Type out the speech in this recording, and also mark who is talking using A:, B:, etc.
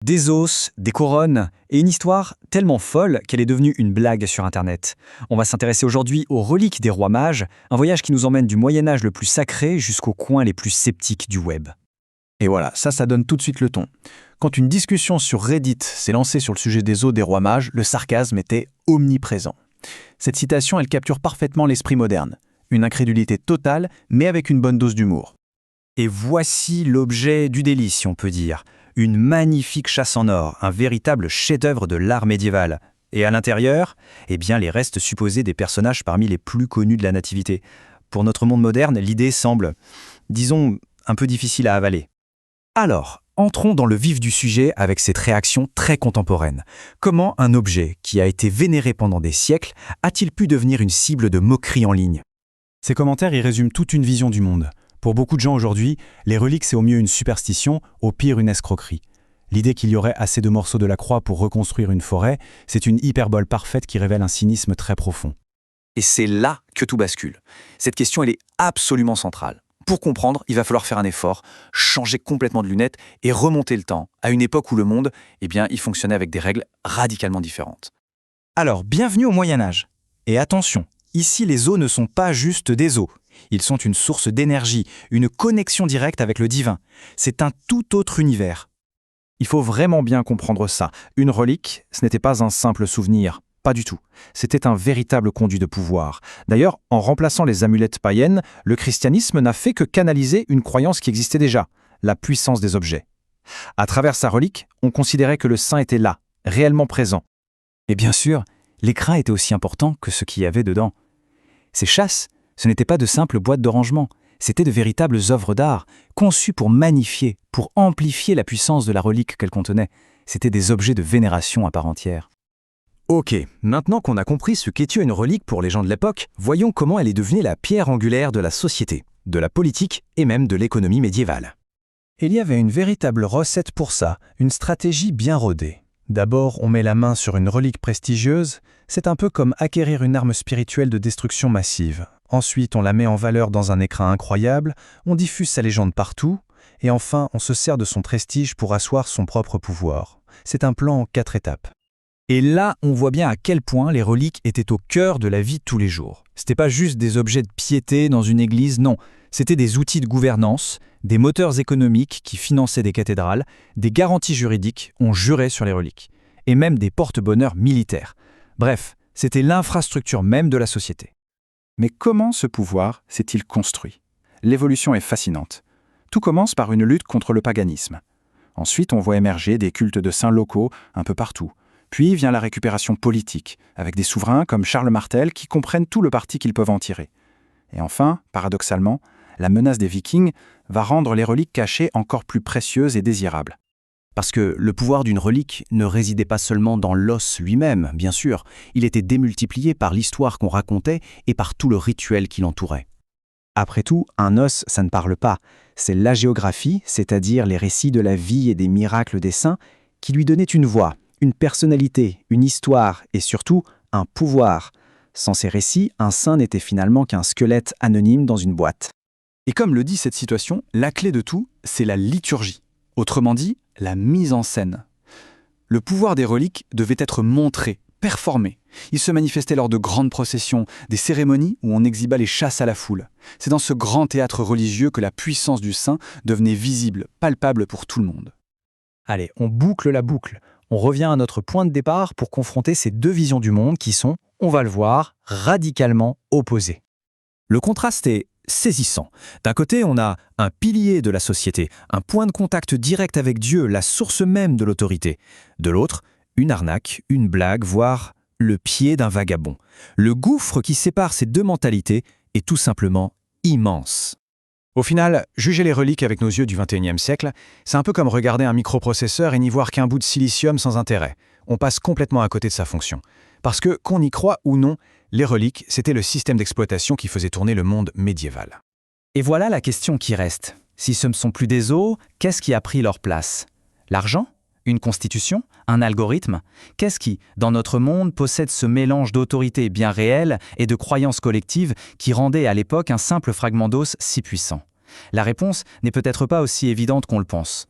A: Des os, des couronnes et une histoire tellement folle qu'elle est devenue une blague sur Internet. On va s'intéresser aujourd'hui aux reliques des rois mages, un voyage qui nous emmène du Moyen-Âge le plus sacré jusqu'aux coins les plus sceptiques du web.
B: Et voilà, ça donne tout de suite le ton. Quand une discussion sur Reddit s'est lancée sur le sujet des os des rois mages, le sarcasme était omniprésent. Cette citation, elle capture parfaitement l'esprit moderne. Une incrédulité totale, mais avec une bonne dose d'humour.
A: Et voici l'objet du délice, si on peut dire. Une magnifique chasse en or, un véritable chef-d'œuvre de l'art médiéval. Et à l'intérieur, les restes supposés des personnages parmi les plus connus de la Nativité. Pour notre monde moderne, l'idée semble, disons, un peu difficile à avaler. Alors, entrons dans le vif du sujet avec cette réaction très contemporaine. Comment un objet qui a été vénéré pendant des siècles a-t-il pu devenir une cible de moquerie en ligne ?
C: Ces commentaires y résument toute une vision du monde. Pour beaucoup de gens aujourd'hui, les reliques c'est au mieux une superstition, au pire une escroquerie. L'idée qu'il y aurait assez de morceaux de la croix pour reconstruire une forêt, c'est une hyperbole parfaite qui révèle un cynisme très profond.
A: Et c'est là que tout bascule. Cette question, elle est absolument centrale. Pour comprendre, il va falloir faire un effort, changer complètement de lunettes et remonter le temps, à une époque où le monde, il fonctionnait avec des règles radicalement différentes.
C: Alors, bienvenue au Moyen-Âge. Et attention, ici les os ne sont pas juste des os. Ils sont une source d'énergie, une connexion directe avec le divin. C'est un tout autre univers.
B: Il faut vraiment bien comprendre ça. Une relique, ce n'était pas un simple souvenir. Pas du tout. C'était un véritable conduit de pouvoir. D'ailleurs, en remplaçant les amulettes païennes, le christianisme n'a fait que canaliser une croyance qui existait déjà, la puissance des objets. À travers sa relique, on considérait que le saint était là, réellement présent.
C: Et bien sûr, l'écrin était aussi important que ce qu'il y avait dedans. Ces chasses, ce n'étaient pas de simples boîtes de rangement, c'étaient de véritables œuvres d'art, conçues pour magnifier, pour amplifier la puissance de la relique qu'elles contenaient. C'étaient des objets de vénération à part entière.
A: Ok, maintenant qu'on a compris ce qu'était une relique pour les gens de l'époque, voyons comment elle est devenue la pierre angulaire de la société, de la politique et même de l'économie médiévale.
D: Il y avait une véritable recette pour ça, une stratégie bien rodée. D'abord, on met la main sur une relique prestigieuse, c'est un peu comme acquérir une arme spirituelle de destruction massive. Ensuite, on la met en valeur dans un écrin incroyable, on diffuse sa légende partout, et enfin, on se sert de son prestige pour asseoir son propre pouvoir. C'est un plan en 4 étapes.
C: Et là, on voit bien à quel point les reliques étaient au cœur de la vie de tous les jours. C'était pas juste des objets de piété dans une église, non. C'était des outils de gouvernance, des moteurs économiques qui finançaient des cathédrales, des garanties juridiques, on jurait sur les reliques, et même des porte-bonheur militaires. Bref, c'était l'infrastructure même de la société.
B: Mais comment ce pouvoir s'est-il construit ? L'évolution est fascinante. Tout commence par une lutte contre le paganisme. Ensuite, on voit émerger des cultes de saints locaux un peu partout. Puis vient la récupération politique, avec des souverains comme Charles Martel qui comprennent tout le parti qu'ils peuvent en tirer. Et enfin, paradoxalement, la menace des Vikings va rendre les reliques cachées encore plus précieuses et désirables.
A: Parce que le pouvoir d'une relique ne résidait pas seulement dans l'os lui-même, bien sûr, il était démultiplié par l'histoire qu'on racontait et par tout le rituel qui l'entourait.
C: Après tout, un os, ça ne parle pas. C'est l'hagiographie, c'est-à-dire les récits de la vie et des miracles des saints, qui lui donnaient une voix, une personnalité, une histoire et surtout un pouvoir. Sans ces récits, un saint n'était finalement qu'un squelette anonyme dans une boîte.
B: Et comme le dit cette citation, la clé de tout, c'est la liturgie. Autrement dit, la mise en scène. Le pouvoir des reliques devait être montré, performé. Il se manifestait lors de grandes processions, des cérémonies où on exhiba les chasses à la foule. C'est dans ce grand théâtre religieux que la puissance du saint devenait visible, palpable pour tout le monde.
D: Allez, on boucle la boucle. On revient à notre point de départ pour confronter ces deux visions du monde qui sont, on va le voir, radicalement opposées.
A: Le contraste est saisissant. D'un côté, on a un pilier de la société, un point de contact direct avec Dieu, la source même de l'autorité. De l'autre, une arnaque, une blague, voire le pied d'un vagabond. Le gouffre qui sépare ces deux mentalités est tout simplement immense.
B: Au final, juger les reliques avec nos yeux du XXIe siècle, c'est un peu comme regarder un microprocesseur et n'y voir qu'un bout de silicium sans intérêt. On passe complètement à côté de sa fonction. Parce que, qu'on y croit ou non, les reliques, c'était le système d'exploitation qui faisait tourner le monde médiéval.
C: Et voilà la question qui reste. Si ce ne sont plus des os, qu'est-ce qui a pris leur place ? L'argent ? Une constitution ? Un algorithme ? Qu'est-ce qui, dans notre monde, possède ce mélange d'autorité bien réelle et de croyances collectives qui rendait à l'époque un simple fragment d'os si puissant ? La réponse n'est peut-être pas aussi évidente qu'on le pense.